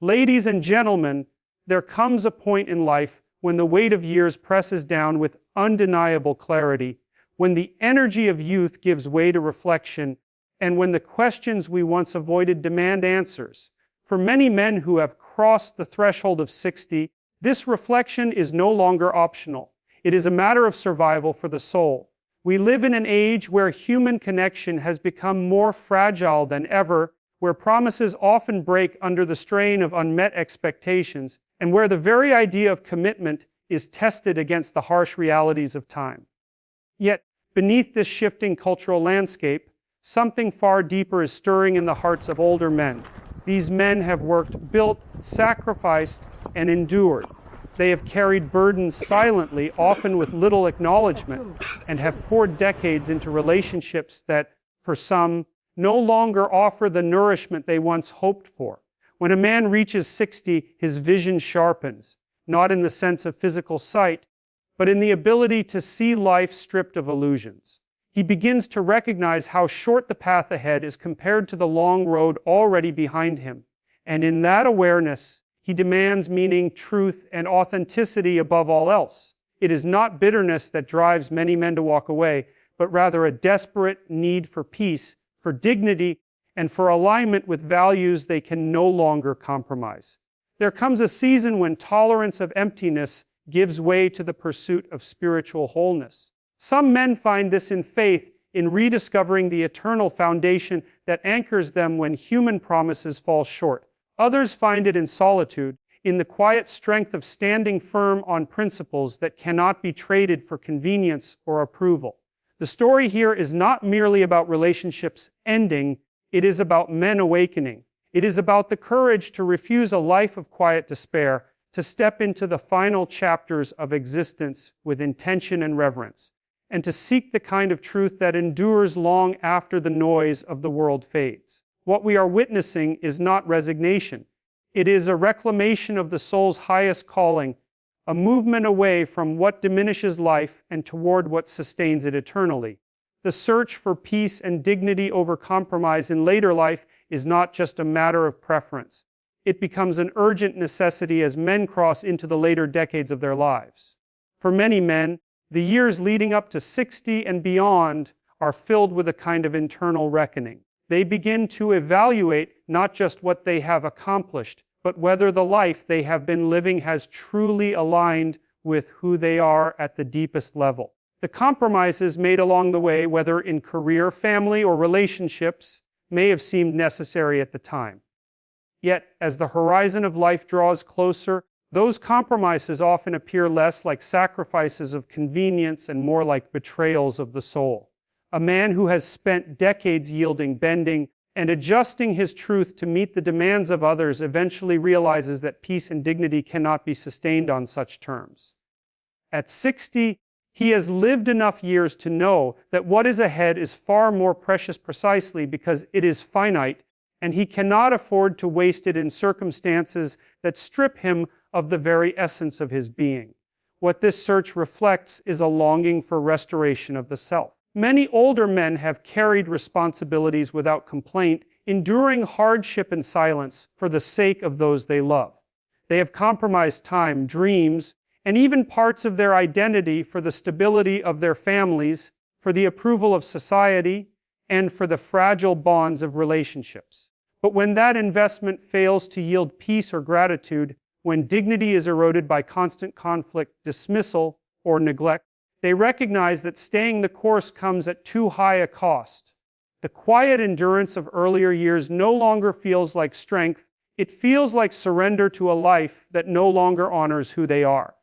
Ladies and gentlemen, there comes a point in life when the weight of years presses down with undeniable clarity, when the energy of youth gives way to reflection, and when the questions we once avoided demand answers. For many men who have crossed the threshold of 60, this reflection is no longer optional. It is a matter of survival for the soul. We live in an age where human connection has become more fragile than ever, where promises often break under the strain of unmet expectations, and where the very idea of commitment is tested against the harsh realities of time. Yet, beneath this shifting cultural landscape, something far deeper is stirring in the hearts of older men. These men have worked, built, sacrificed, and endured. They have carried burdens silently, often with little acknowledgement, and have poured decades into relationships that, for some, no longer offer the nourishment they once hoped for. When a man reaches 60, his vision sharpens, not in the sense of physical sight, but in the ability to see life stripped of illusions. He begins to recognize how short the path ahead is compared to the long road already behind him. And in that awareness, he demands meaning, truth, and authenticity above all else. It is not bitterness that drives many men to walk away, but rather a desperate need for peace, for dignity, and for alignment with values they can no longer compromise. There comes a season when tolerance of emptiness gives way to the pursuit of spiritual wholeness. Some men find this in faith, in rediscovering the eternal foundation that anchors them when human promises fall short. Others find it in solitude, in the quiet strength of standing firm on principles that cannot be traded for convenience or approval. The story here is not merely about relationships ending, it is about men awakening. It is about the courage to refuse a life of quiet despair, to step into the final chapters of existence with intention and reverence, and to seek the kind of truth that endures long after the noise of the world fades. What we are witnessing is not resignation. It is a reclamation of the soul's highest calling, a movement away from what diminishes life and toward what sustains it eternally. The search for peace and dignity over compromise in later life is not just a matter of preference. It becomes an urgent necessity as men cross into the later decades of their lives. For many men, the years leading up to 60 and beyond are filled with a kind of internal reckoning. They begin to evaluate not just what they have accomplished, but whether the life they have been living has truly aligned with who they are at the deepest level. The compromises made along the way, whether in career, family, or relationships, may have seemed necessary at the time. Yet, as the horizon of life draws closer, those compromises often appear less like sacrifices of convenience and more like betrayals of the soul. A man who has spent decades yielding, bending, and adjusting his truth to meet the demands of others eventually realizes that peace and dignity cannot be sustained on such terms. At 60, he has lived enough years to know that what is ahead is far more precious precisely because it is finite, and he cannot afford to waste it in circumstances that strip him of the very essence of his being. What this search reflects is a longing for restoration of the self. Many older men have carried responsibilities without complaint, enduring hardship in silence for the sake of those they love. They have compromised time, dreams, and even parts of their identity for the stability of their families, for the approval of society, and for the fragile bonds of relationships. But when that investment fails to yield peace or gratitude, when dignity is eroded by constant conflict, dismissal, or neglect, they recognize that staying the course comes at too high a cost. The quiet endurance of earlier years no longer feels like strength, it feels like surrender to a life that no longer honors who they are.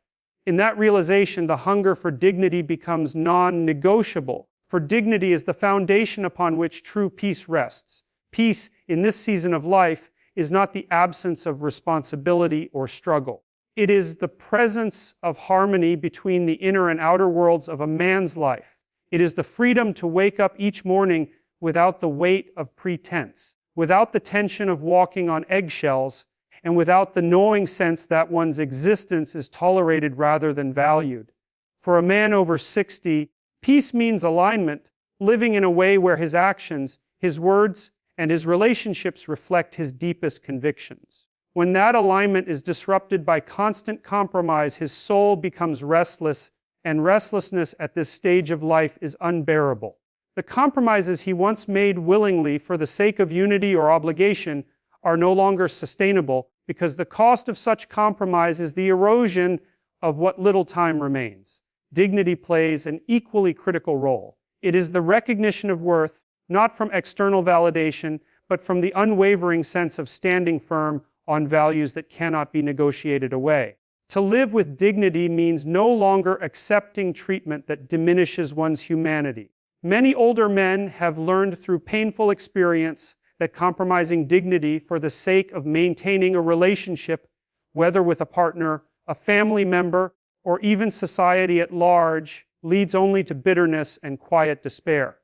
In that realization, the hunger for dignity becomes non-negotiable, for dignity is the foundation upon which true peace rests. Peace, in this season of life, is not the absence of responsibility or struggle. It is the presence of harmony between the inner and outer worlds of a man's life. It is the freedom to wake up each morning without the weight of pretense, without the tension of walking on eggshells, and without the knowing sense that one's existence is tolerated rather than valued. For a man over 60, peace means alignment, living in a way where his actions, his words, and his relationships reflect his deepest convictions. When that alignment is disrupted by constant compromise, his soul becomes restless, and restlessness at this stage of life is unbearable. The compromises he once made willingly for the sake of unity or obligation are no longer sustainable, because the cost of such compromise is the erosion of what little time remains. Dignity plays an equally critical role. It is the recognition of worth, not from external validation, but from the unwavering sense of standing firm on values that cannot be negotiated away. To live with dignity means no longer accepting treatment that diminishes one's humanity. Many older men have learned through painful experience that compromising dignity for the sake of maintaining a relationship, whether with a partner, a family member, or even society at large, leads only to bitterness and quiet despair.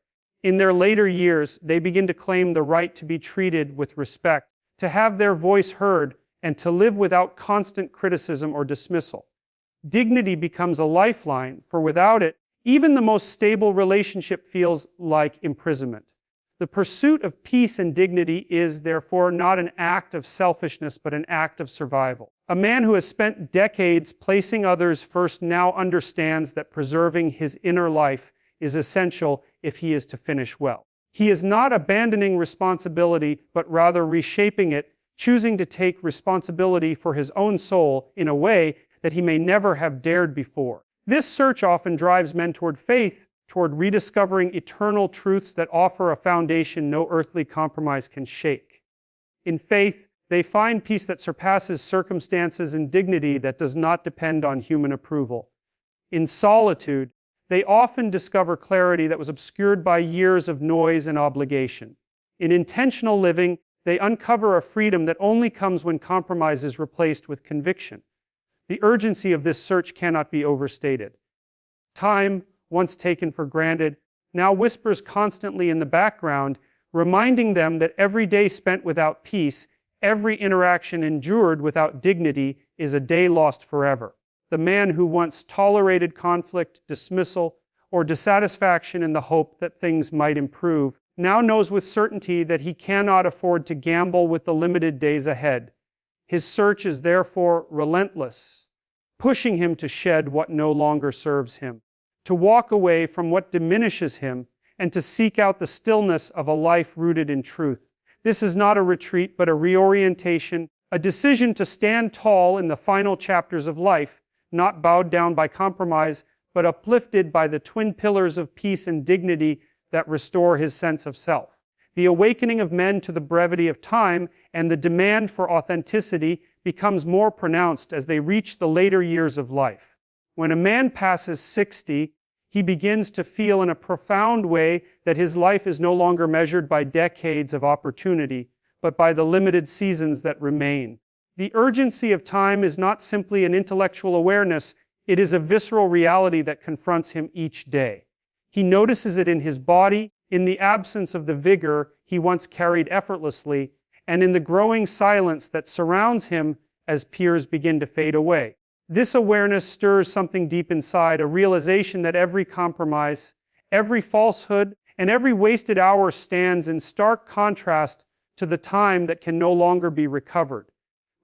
In their later years, they begin to claim the right to be treated with respect, to have their voice heard, and to live without constant criticism or dismissal. Dignity becomes a lifeline, for without it, even the most stable relationship feels like imprisonment. The pursuit of peace and dignity is, therefore, not an act of selfishness, but an act of survival. A man who has spent decades placing others first now understands that preserving his inner life is essential if he is to finish well. He is not abandoning responsibility, but rather reshaping it, choosing to take responsibility for his own soul in a way that he may never have dared before. This search often drives men toward faith, toward rediscovering eternal truths that offer a foundation no earthly compromise can shake. In faith, they find peace that surpasses circumstances and dignity that does not depend on human approval. In solitude, they often discover clarity that was obscured by years of noise and obligation. In intentional living, they uncover a freedom that only comes when compromise is replaced with conviction. The urgency of this search cannot be overstated. Time, once taken for granted, now whispers constantly in the background, reminding them that every day spent without peace, every interaction endured without dignity, is a day lost forever. The man who once tolerated conflict, dismissal, or dissatisfaction in the hope that things might improve, now knows with certainty that he cannot afford to gamble with the limited days ahead. His search is therefore relentless, pushing him to shed what no longer serves him, to walk away from what diminishes him, and to seek out the stillness of a life rooted in truth. This is not a retreat, but a reorientation, a decision to stand tall in the final chapters of life, not bowed down by compromise, but uplifted by the twin pillars of peace and dignity that restore his sense of self. The awakening of men to the brevity of time and the demand for authenticity becomes more pronounced as they reach the later years of life. When a man passes 60, he begins to feel in a profound way that his life is no longer measured by decades of opportunity, but by the limited seasons that remain. The urgency of time is not simply an intellectual awareness, it is a visceral reality that confronts him each day. He notices it in his body, in the absence of the vigor he once carried effortlessly, and in the growing silence that surrounds him as peers begin to fade away. This awareness stirs something deep inside, a realization that every compromise, every falsehood, and every wasted hour stands in stark contrast to the time that can no longer be recovered.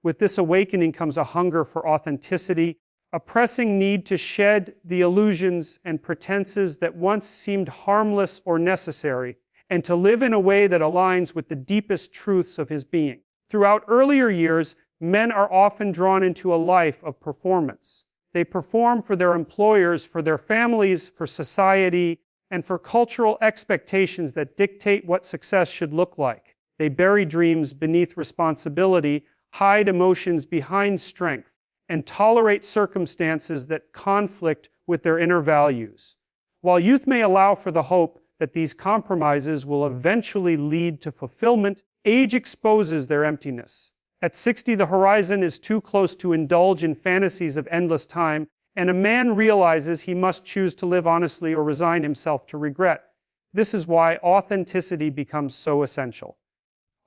With this awakening comes a hunger for authenticity, a pressing need to shed the illusions and pretenses that once seemed harmless or necessary, and to live in a way that aligns with the deepest truths of his being. Throughout earlier years, men are often drawn into a life of performance. They perform for their employers, for their families, for society, and for cultural expectations that dictate what success should look like. They bury dreams beneath responsibility, hide emotions behind strength, and tolerate circumstances that conflict with their inner values. While youth may allow for the hope that these compromises will eventually lead to fulfillment, age exposes their emptiness. At 60, the horizon is too close to indulge in fantasies of endless time, and a man realizes he must choose to live honestly or resign himself to regret. This is why authenticity becomes so essential.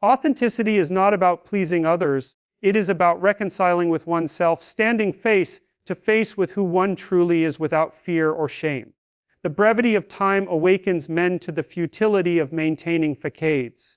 Authenticity is not about pleasing others, it is about reconciling with oneself, standing face to face with who one truly is without fear or shame. The brevity of time awakens men to the futility of maintaining facades.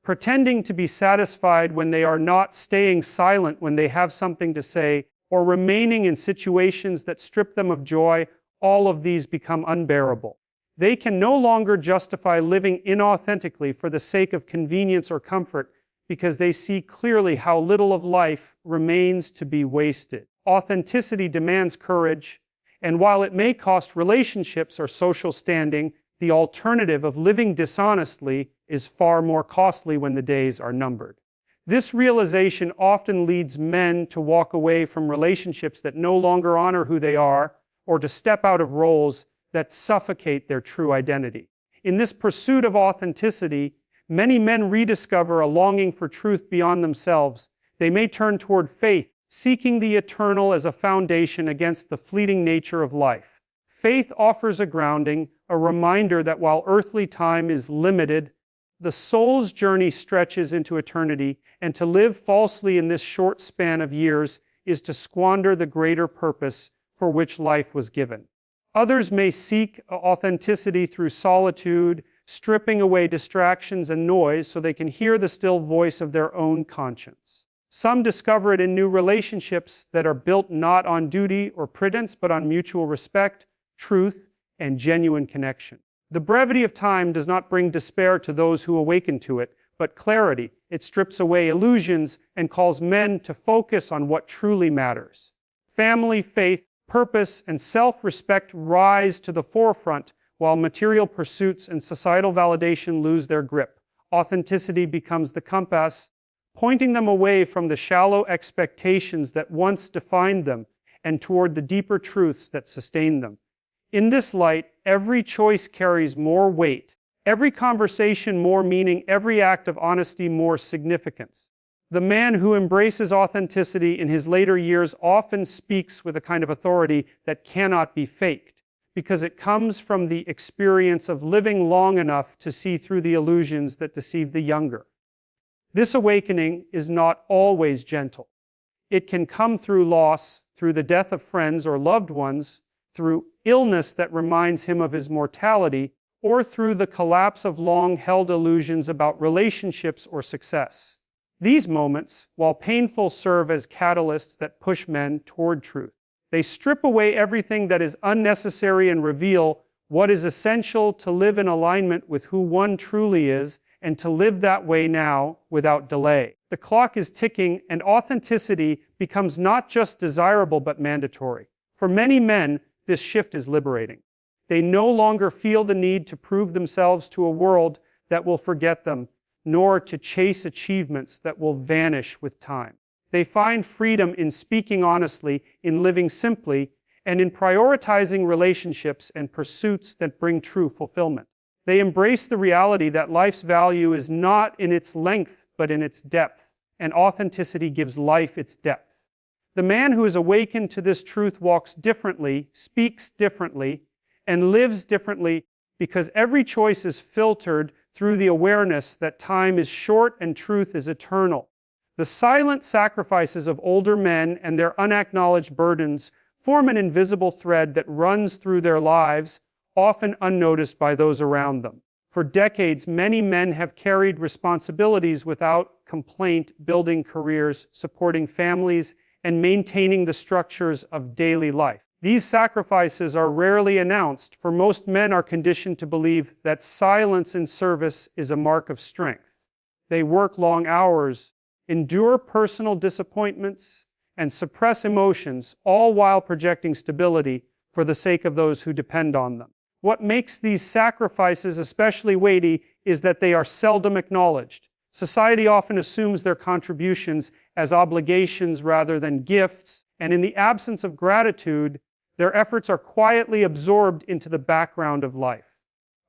pretending to be satisfied when they are not, staying silent when they have something to say, or remaining in situations that strip them of joy, all of these become unbearable. They can no longer justify living inauthentically for the sake of convenience or comfort, because they see clearly how little of life remains to be wasted. Authenticity demands courage, and while it may cost relationships or social standing, the alternative of living dishonestly is far more costly when the days are numbered. This realization often leads men to walk away from relationships that no longer honor who they are, or to step out of roles that suffocate their true identity. In this pursuit of authenticity, many men rediscover a longing for truth beyond themselves. They may turn toward faith, seeking the eternal as a foundation against the fleeting nature of life. Faith offers a grounding, a reminder that while earthly time is limited, the soul's journey stretches into eternity, and to live falsely in this short span of years is to squander the greater purpose for which life was given. Others may seek authenticity through solitude, stripping away distractions and noise so they can hear the still voice of their own conscience. Some discover it in new relationships that are built not on duty or pretense, but on mutual respect, truth, and genuine connection. The brevity of time does not bring despair to those who awaken to it, but clarity. It strips away illusions and calls men to focus on what truly matters. Family, faith, purpose, and self-respect rise to the forefront, while material pursuits and societal validation lose their grip. Authenticity becomes the compass, pointing them away from the shallow expectations that once defined them and toward the deeper truths that sustain them. In this light, every choice carries more weight, every conversation more meaning, every act of honesty more significance. The man who embraces authenticity in his later years often speaks with a kind of authority that cannot be faked, because it comes from the experience of living long enough to see through the illusions that deceive the younger. This awakening is not always gentle. It can come through loss, through the death of friends or loved ones, through illness that reminds him of his mortality, or through the collapse of long-held illusions about relationships or success. These moments, while painful, serve as catalysts that push men toward truth. They strip away everything that is unnecessary and reveal what is essential to live in alignment with who one truly is, and to live that way now without delay. The clock is ticking, and authenticity becomes not just desirable but mandatory. For many men, this shift is liberating. They no longer feel the need to prove themselves to a world that will forget them, nor to chase achievements that will vanish with time. They find freedom in speaking honestly, in living simply, and in prioritizing relationships and pursuits that bring true fulfillment. They embrace the reality that life's value is not in its length, but in its depth, and authenticity gives life its depth. The man who is awakened to this truth walks differently, speaks differently, and lives differently, because every choice is filtered through the awareness that time is short and truth is eternal. The silent sacrifices of older men and their unacknowledged burdens form an invisible thread that runs through their lives, often unnoticed by those around them. For decades, many men have carried responsibilities without complaint, building careers, supporting families, and maintaining the structures of daily life. These sacrifices are rarely announced, for most men are conditioned to believe that silence in service is a mark of strength. They work long hours, endure personal disappointments, and suppress emotions, all while projecting stability for the sake of those who depend on them. What makes these sacrifices especially weighty is that they are seldom acknowledged. Society often assumes their contributions as obligations rather than gifts, and in the absence of gratitude, their efforts are quietly absorbed into the background of life.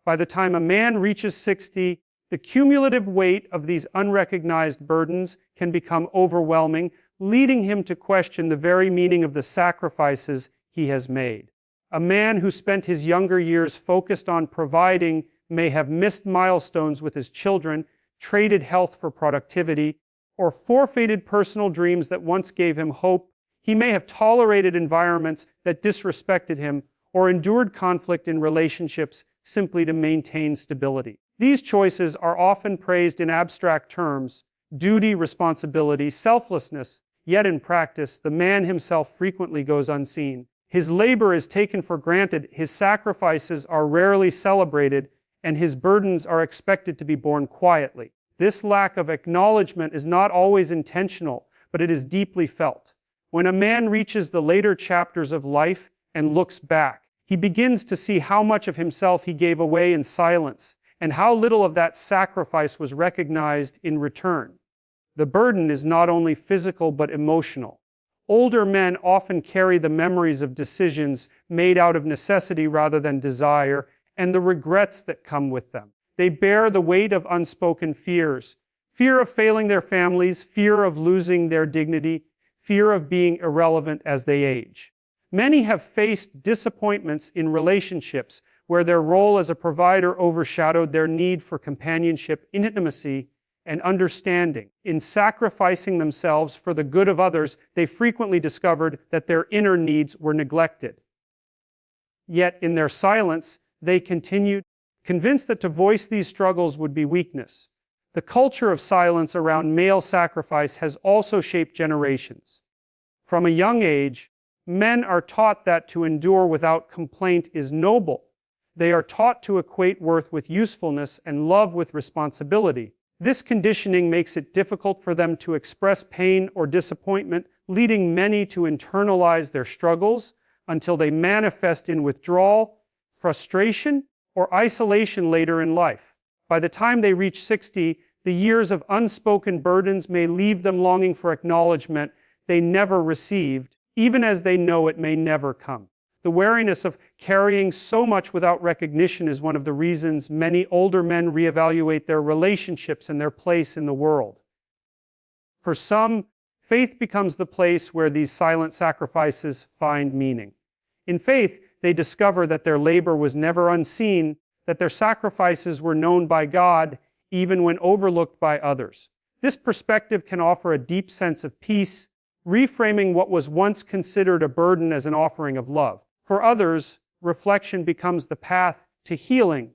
By the time a man reaches 60, the cumulative weight of these unrecognized burdens can become overwhelming, leading him to question the very meaning of the sacrifices he has made. A man who spent his younger years focused on providing may have missed milestones with his children, traded health for productivity, or forfeited personal dreams that once gave him hope. He may have tolerated environments that disrespected him, or endured conflict in relationships simply to maintain stability. These choices are often praised in abstract terms: duty, responsibility, selflessness, yet in practice, the man himself frequently goes unseen. His labor is taken for granted, his sacrifices are rarely celebrated, and his burdens are expected to be borne quietly. This lack of acknowledgement is not always intentional, but it is deeply felt. When a man reaches the later chapters of life and looks back, he begins to see how much of himself he gave away in silence, and how little of that sacrifice was recognized in return. The burden is not only physical but emotional. Older men often carry the memories of decisions made out of necessity rather than desire, and the regrets that come with them. They bear the weight of unspoken fears: fear of failing their families, fear of losing their dignity, fear of being irrelevant as they age. Many have faced disappointments in relationships where their role as a provider overshadowed their need for companionship, intimacy, and understanding. In sacrificing themselves for the good of others, they frequently discovered that their inner needs were neglected. Yet, in their silence, they continued, convinced that to voice these struggles would be weakness. The culture of silence around male sacrifice has also shaped generations. From a young age, men are taught that to endure without complaint is noble. They are taught to equate worth with usefulness and love with responsibility. This conditioning makes it difficult for them to express pain or disappointment, leading many to internalize their struggles until they manifest in withdrawal, frustration, or isolation later in life. By the time they reach 60, the years of unspoken burdens may leave them longing for acknowledgement they never received, even as they know it may never come. The wariness of carrying so much without recognition is one of the reasons many older men reevaluate their relationships and their place in the world. For some, faith becomes the place where these silent sacrifices find meaning. In faith, they discover that their labor was never unseen, that their sacrifices were known by God, even when overlooked by others. This perspective can offer a deep sense of peace, reframing what was once considered a burden as an offering of love. For others, reflection becomes the path to healing.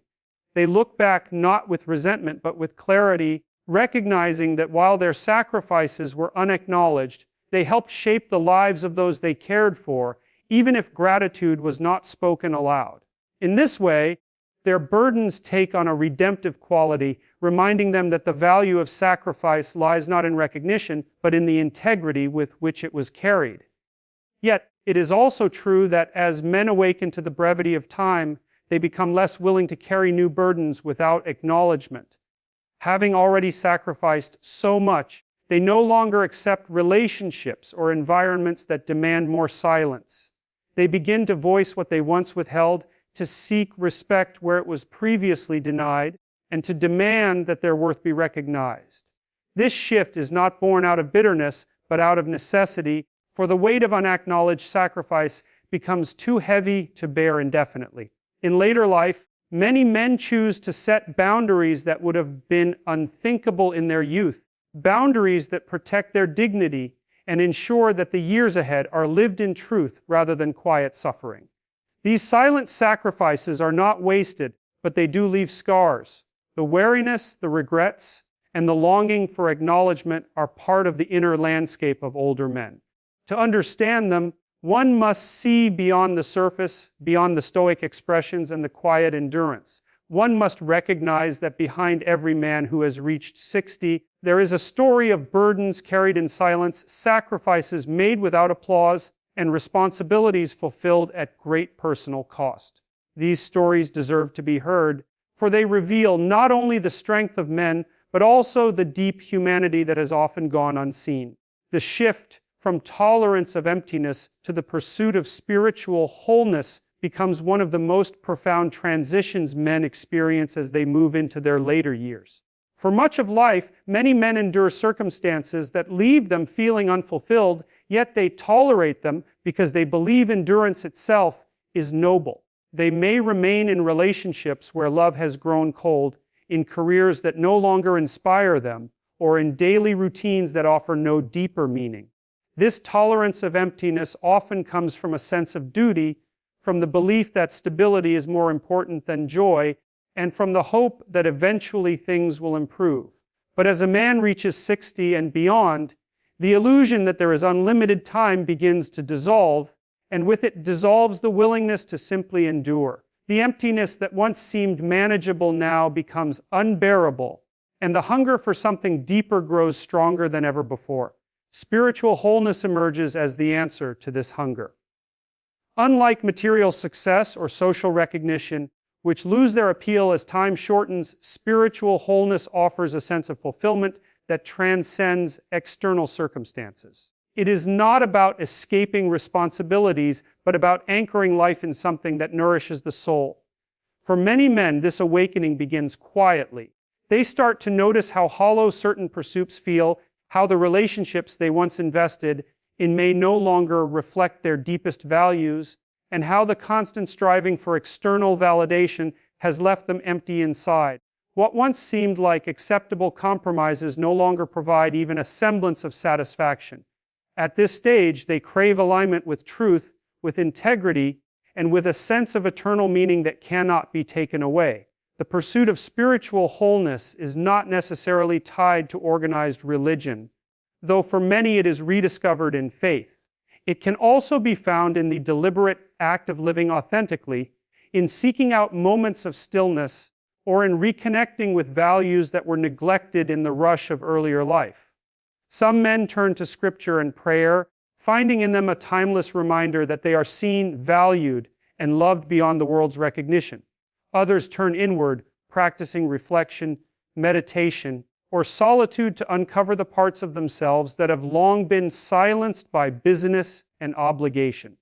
They look back not with resentment but with clarity, recognizing that while their sacrifices were unacknowledged, they helped shape the lives of those they cared for, even if gratitude was not spoken aloud. In this way, their burdens take on a redemptive quality, reminding them that the value of sacrifice lies not in recognition, but in the integrity with which it was carried. Yet, it is also true that as men awaken to the brevity of time, they become less willing to carry new burdens without acknowledgement. Having already sacrificed so much, they no longer accept relationships or environments that demand more silence. They begin to voice what they once withheld, to seek respect where it was previously denied, and to demand that their worth be recognized. This shift is not born out of bitterness, but out of necessity, for the weight of unacknowledged sacrifice becomes too heavy to bear indefinitely. In later life, many men choose to set boundaries that would have been unthinkable in their youth, boundaries that protect their dignity and ensure that the years ahead are lived in truth rather than quiet suffering. These silent sacrifices are not wasted, but they do leave scars. The wariness, the regrets, and the longing for acknowledgement are part of the inner landscape of older men. To understand them, one must see beyond the surface, beyond the stoic expressions and the quiet endurance. One must recognize that behind every man who has reached 60, there is a story of burdens carried in silence, sacrifices made without applause, and responsibilities fulfilled at great personal cost. These stories deserve to be heard, for they reveal not only the strength of men, but also the deep humanity that has often gone unseen. The shift from tolerance of emptiness to the pursuit of spiritual wholeness becomes one of the most profound transitions men experience as they move into their later years. For much of life, many men endure circumstances that leave them feeling unfulfilled, yet they tolerate them because they believe endurance itself is noble. They may remain in relationships where love has grown cold, in careers that no longer inspire them, or in daily routines that offer no deeper meaning. This tolerance of emptiness often comes from a sense of duty, from the belief that stability is more important than joy, and from the hope that eventually things will improve. But as a man reaches 60 and beyond, the illusion that there is unlimited time begins to dissolve, and with it dissolves the willingness to simply endure. The emptiness that once seemed manageable now becomes unbearable, and the hunger for something deeper grows stronger than ever before. Spiritual wholeness emerges as the answer to this hunger. Unlike material success or social recognition, which lose their appeal as time shortens, spiritual wholeness offers a sense of fulfillment that transcends external circumstances. It is not about escaping responsibilities, but about anchoring life in something that nourishes the soul. For many men, this awakening begins quietly. They start to notice how hollow certain pursuits feel, how the relationships they once invested in may no longer reflect their deepest values, and how the constant striving for external validation has left them empty inside. What once seemed like acceptable compromises no longer provide even a semblance of satisfaction. At this stage, they crave alignment with truth, with integrity, and with a sense of eternal meaning that cannot be taken away. The pursuit of spiritual wholeness is not necessarily tied to organized religion, though for many it is rediscovered in faith. It can also be found in the deliberate act of living authentically, in seeking out moments of stillness, or in reconnecting with values that were neglected in the rush of earlier life. Some men turn to scripture and prayer, finding in them a timeless reminder that they are seen, valued, and loved beyond the world's recognition. Others turn inward, practicing reflection, meditation, or solitude to uncover the parts of themselves that have long been silenced by busyness and obligation.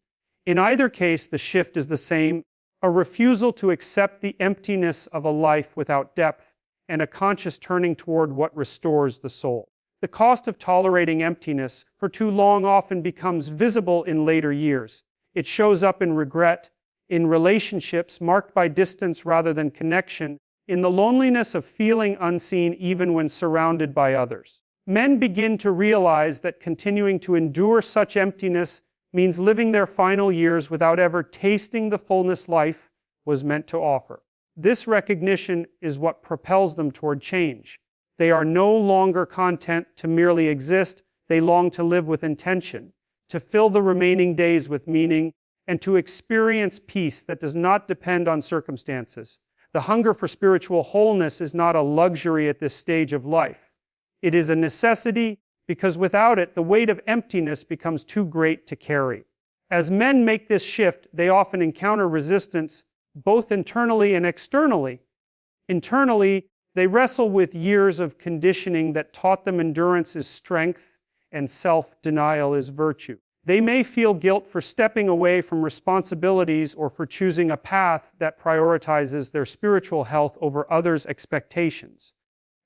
In either case, the shift is the same: a refusal to accept the emptiness of a life without depth, and a conscious turning toward what restores the soul. The cost of tolerating emptiness for too long often becomes visible in later years. It shows up in regret, in relationships marked by distance rather than connection, in the loneliness of feeling unseen even when surrounded by others. Men begin to realize that continuing to endure such emptiness means living their final years without ever tasting the fullness life was meant to offer. This recognition is what propels them toward change. They are no longer content to merely exist, they long to live with intention, to fill the remaining days with meaning, and to experience peace that does not depend on circumstances. The hunger for spiritual wholeness is not a luxury at this stage of life. It is a necessity, because without it, the weight of emptiness becomes too great to carry. As men make this shift, they often encounter resistance, both internally and externally. Internally, they wrestle with years of conditioning that taught them endurance is strength and self-denial is virtue. They may feel guilt for stepping away from responsibilities or for choosing a path that prioritizes their spiritual health over others' expectations.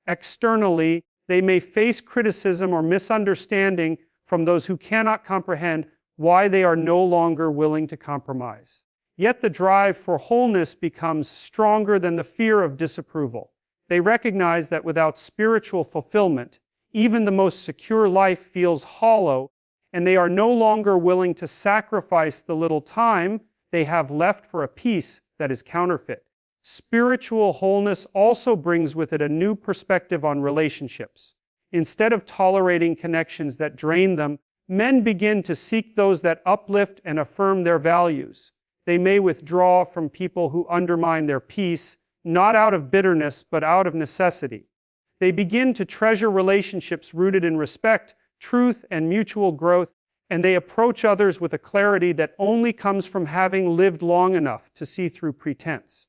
Externally, they may face criticism or misunderstanding from those who cannot comprehend why they are no longer willing to compromise. Yet the drive for wholeness becomes stronger than the fear of disapproval. They recognize that without spiritual fulfillment, even the most secure life feels hollow, and they are no longer willing to sacrifice the little time they have left for a peace that is counterfeit. Spiritual wholeness also brings with it a new perspective on relationships. Instead of tolerating connections that drain them, men begin to seek those that uplift and affirm their values. They may withdraw from people who undermine their peace, not out of bitterness, but out of necessity. They begin to treasure relationships rooted in respect, truth, and mutual growth, and they approach others with a clarity that only comes from having lived long enough to see through pretense.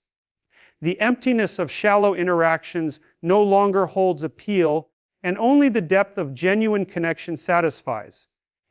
The emptiness of shallow interactions no longer holds appeal, and only the depth of genuine connection satisfies.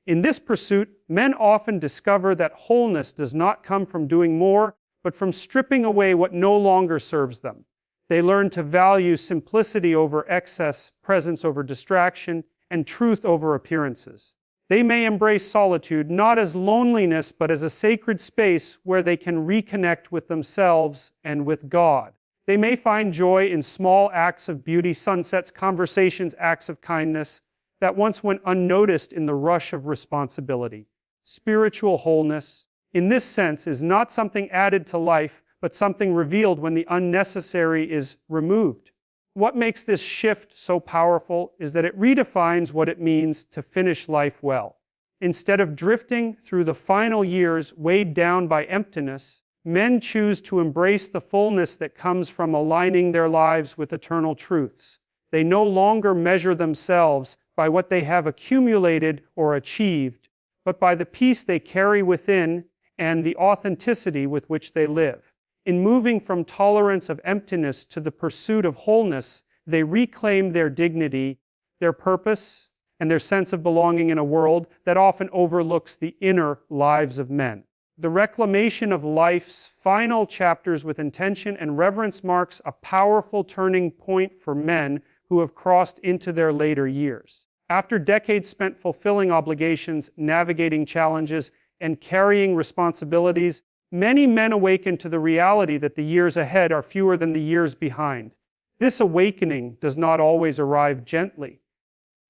In this pursuit, men often discover that wholeness does not come from doing more, but from stripping away what no longer serves them. They learn to value simplicity over excess, presence over distraction, and truth over appearances. They may embrace solitude not as loneliness, but as a sacred space where they can reconnect with themselves and with God. They may find joy in small acts of beauty, sunsets, conversations, acts of kindness that once went unnoticed in the rush of responsibility. Spiritual wholeness, in this sense, is not something added to life, but something revealed when the unnecessary is removed. What makes this shift so powerful is that it redefines what it means to finish life well. Instead of drifting through the final years weighed down by emptiness, men choose to embrace the fullness that comes from aligning their lives with eternal truths. They no longer measure themselves by what they have accumulated or achieved, but by the peace they carry within and the authenticity with which they live. In moving from tolerance of emptiness to the pursuit of wholeness, they reclaim their dignity, their purpose, and their sense of belonging in a world that often overlooks the inner lives of men. The reclamation of life's final chapters with intention and reverence marks a powerful turning point for men who have crossed into their later years. After decades spent fulfilling obligations, navigating challenges, and carrying responsibilities, many men awaken to the reality that the years ahead are fewer than the years behind. This awakening does not always arrive gently.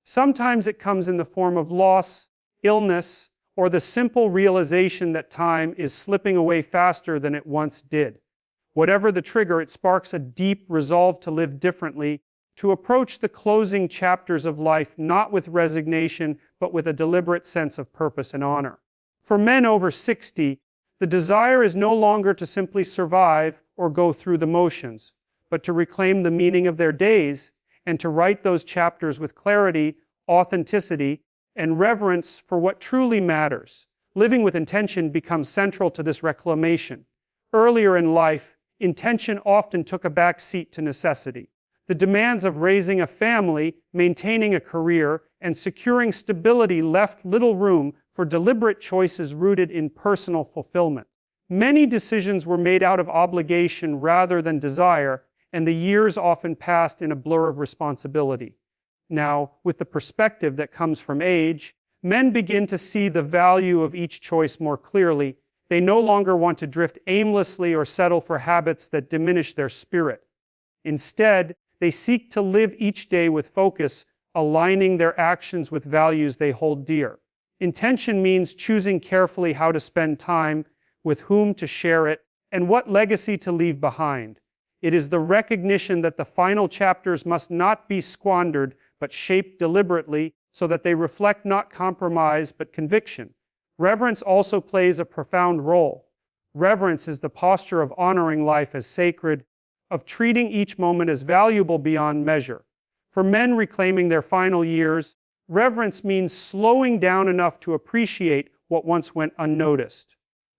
Sometimes it comes in the form of loss, illness, or the simple realization that time is slipping away faster than it once did. Whatever the trigger, it sparks a deep resolve to live differently, to approach the closing chapters of life not with resignation, but with a deliberate sense of purpose and honor. For men over 60, the desire is no longer to simply survive or go through the motions, but to reclaim the meaning of their days and to write those chapters with clarity, authenticity, and reverence for what truly matters. Living with intention becomes central to this reclamation. Earlier in life, intention often took a back seat to necessity. The demands of raising a family, maintaining a career, and securing stability left little room for deliberate choices rooted in personal fulfillment. Many decisions were made out of obligation rather than desire, and the years often passed in a blur of responsibility. Now, with the perspective that comes from age, men begin to see the value of each choice more clearly. They no longer want to drift aimlessly or settle for habits that diminish their spirit. Instead, they seek to live each day with focus, aligning their actions with values they hold dear. Intention means choosing carefully how to spend time, with whom to share it, and what legacy to leave behind. It is the recognition that the final chapters must not be squandered, but shaped deliberately so that they reflect not compromise, but conviction. Reverence also plays a profound role. Reverence is the posture of honoring life as sacred, of treating each moment as valuable beyond measure. For men reclaiming their final years, reverence means slowing down enough to appreciate what once went unnoticed.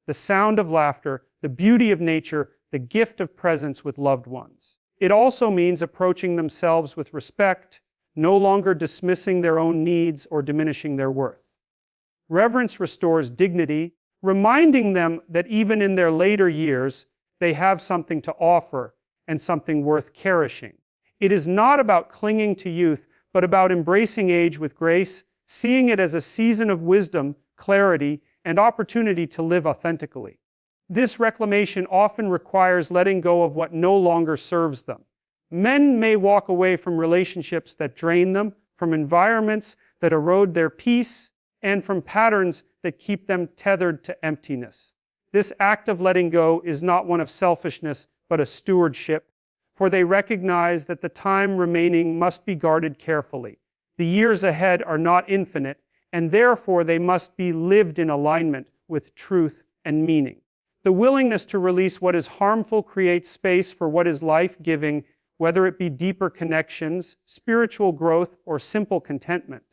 The sound of laughter, the beauty of nature, the gift of presence with loved ones. It also means approaching themselves with respect, no longer dismissing their own needs or diminishing their worth. Reverence restores dignity, reminding them that even in their later years, they have something to offer and something worth cherishing. It is not about clinging to youth, but about embracing age with grace, seeing it as a season of wisdom, clarity, and opportunity to live authentically. This reclamation often requires letting go of what no longer serves them. Men may walk away from relationships that drain them, from environments that erode their peace, and from patterns that keep them tethered to emptiness. This act of letting go is not one of selfishness, but a stewardship, for they recognize that the time remaining must be guarded carefully. The years ahead are not infinite, and therefore they must be lived in alignment with truth and meaning. The willingness to release what is harmful creates space for what is life-giving, whether it be deeper connections, spiritual growth, or simple contentment.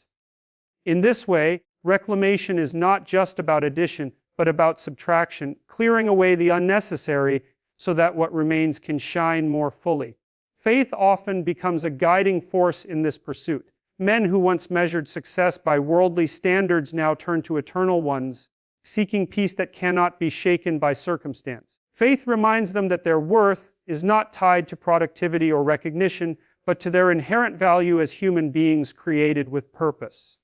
In this way, reclamation is not just about addition, but about subtraction, clearing away the unnecessary so that what remains can shine more fully. Faith often becomes a guiding force in this pursuit. Men who once measured success by worldly standards now turn to eternal ones, seeking peace that cannot be shaken by circumstance. Faith reminds them that their worth is not tied to productivity or recognition, but to their inherent value as human beings created with purpose.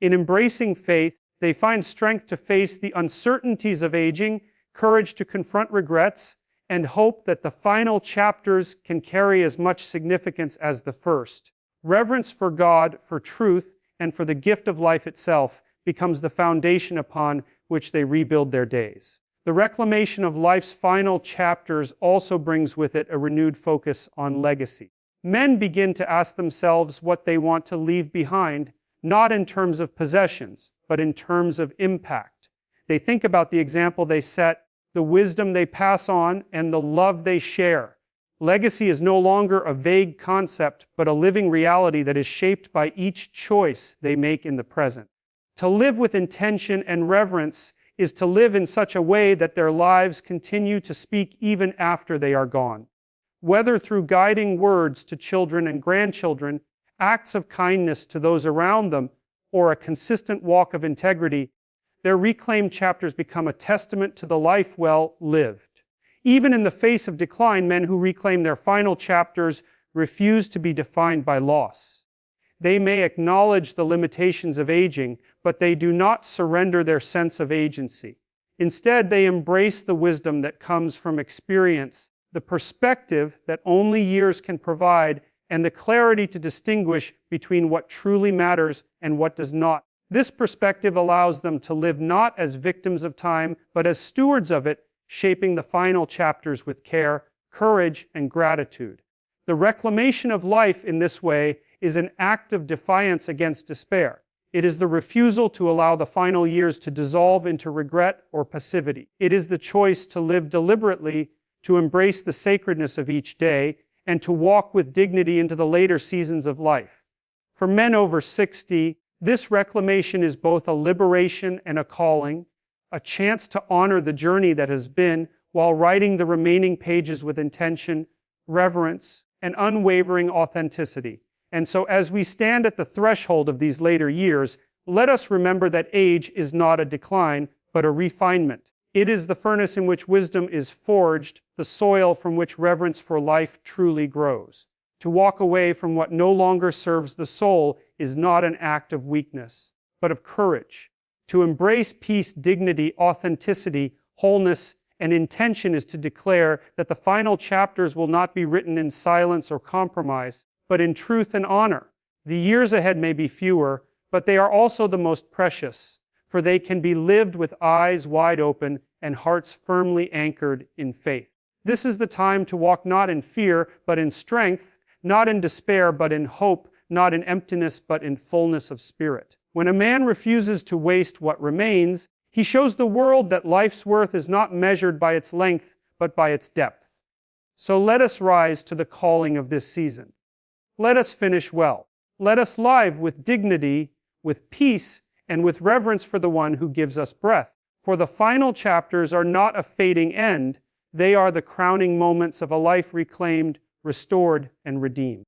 In embracing faith, they find strength to face the uncertainties of aging, courage to confront regrets, and hope that the final chapters can carry as much significance as the first. Reverence for God, for truth, and for the gift of life itself becomes the foundation upon which they rebuild their days. The reclamation of life's final chapters also brings with it a renewed focus on legacy. Men begin to ask themselves what they want to leave behind, not in terms of possessions, but in terms of impact. They think about the example they set, the wisdom they pass on, and the love they share. Legacy is no longer a vague concept, but a living reality that is shaped by each choice they make in the present. To live with intention and reverence is to live in such a way that their lives continue to speak even after they are gone. Whether through guiding words to children and grandchildren, acts of kindness to those around them, or a consistent walk of integrity, their reclaimed chapters become a testament to the life well lived. Even in the face of decline, men who reclaim their final chapters refuse to be defined by loss. They may acknowledge the limitations of aging, but they do not surrender their sense of agency. Instead, they embrace the wisdom that comes from experience, the perspective that only years can provide, and the clarity to distinguish between what truly matters and what does not. This perspective allows them to live not as victims of time, but as stewards of it, shaping the final chapters with care, courage, and gratitude. The reclamation of life in this way is an act of defiance against despair. It is the refusal to allow the final years to dissolve into regret or passivity. It is the choice to live deliberately, to embrace the sacredness of each day, and to walk with dignity into the later seasons of life. For men over 60, this reclamation is both a liberation and a calling, a chance to honor the journey that has been while writing the remaining pages with intention, reverence, and unwavering authenticity. And so as we stand at the threshold of these later years, let us remember that age is not a decline, but a refinement. It is the furnace in which wisdom is forged, the soil from which reverence for life truly grows. To walk away from what no longer serves the soul is not an act of weakness, but of courage. To embrace peace, dignity, authenticity, wholeness, and intention is to declare that the final chapters will not be written in silence or compromise, but in truth and honor. The years ahead may be fewer, but they are also the most precious, for they can be lived with eyes wide open and hearts firmly anchored in faith. This is the time to walk not in fear, but in strength, not in despair, but in hope, not in emptiness, but in fullness of spirit. When a man refuses to waste what remains, he shows the world that life's worth is not measured by its length, but by its depth. So let us rise to the calling of this season. Let us finish well. Let us live with dignity, with peace, and with reverence for the one who gives us breath. For the final chapters are not a fading end, they are the crowning moments of a life reclaimed, restored, and redeemed.